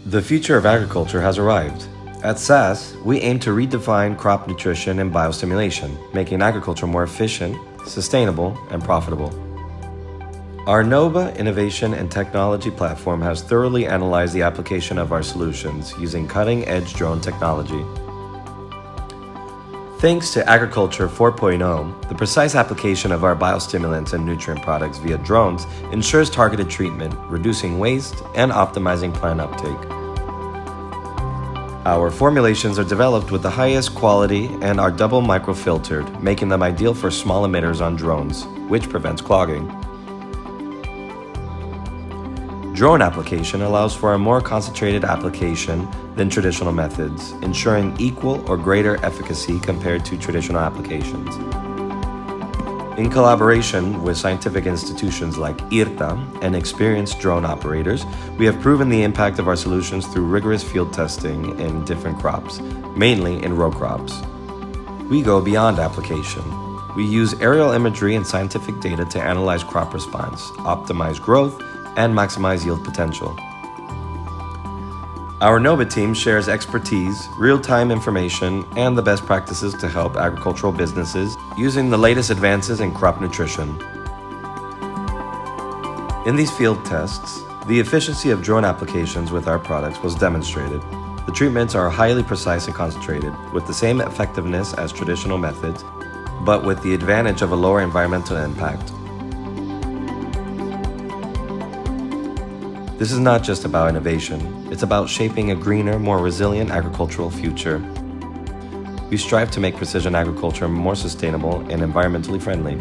The future of agriculture has arrived. At SAS, we aim to redefine crop nutrition and biostimulation, making agriculture more efficient, sustainable, and profitable. Our NOBA innovation and technology platform has thoroughly analyzed the application of our solutions using cutting-edge drone technology. Thanks to Agriculture 4.0, the precise application of our biostimulants and nutrient products via drones ensures targeted treatment, reducing waste, and optimizing plant uptake. Our formulations are developed with the highest quality and are double microfiltered, making them ideal for small emitters on drones, which prevents clogging. Drone application allows for a more concentrated application than traditional methods, ensuring equal or greater efficacy compared to traditional applications. In collaboration with scientific institutions like IRTA and experienced drone operators, we have proven the impact of our solutions through rigorous field testing in different crops, mainly in row crops. We go beyond application. We use aerial imagery and scientific data to analyze crop response, optimize growth, and maximize yield potential. Our NOBA team shares expertise, real-time information, and the best practices to help agricultural businesses using the latest advances in crop nutrition. In these field tests, the efficiency of drone applications with our products was demonstrated. The treatments are highly precise and concentrated, with the same effectiveness as traditional methods, but with the advantage of a lower environmental impact. This is not just about innovation, it's about shaping a greener, more resilient agricultural future. We strive to make precision agriculture more sustainable and environmentally friendly.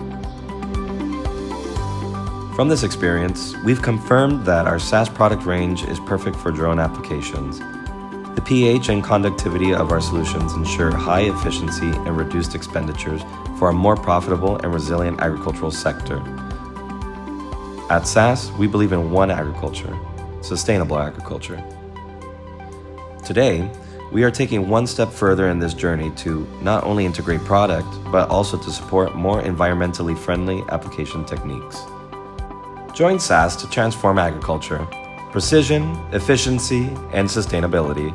From this experience, we've confirmed that our SAS product range is perfect for drone applications. The pH and conductivity of our solutions ensure high efficiency and reduced expenditures for a more profitable and resilient agricultural sector. At SAS, we believe in one agriculture, sustainable agriculture. Today, we are taking one step further in this journey to not only integrate product, but also to support more environmentally friendly application techniques. Join SAS to transform agriculture, precision, efficiency, and sustainability.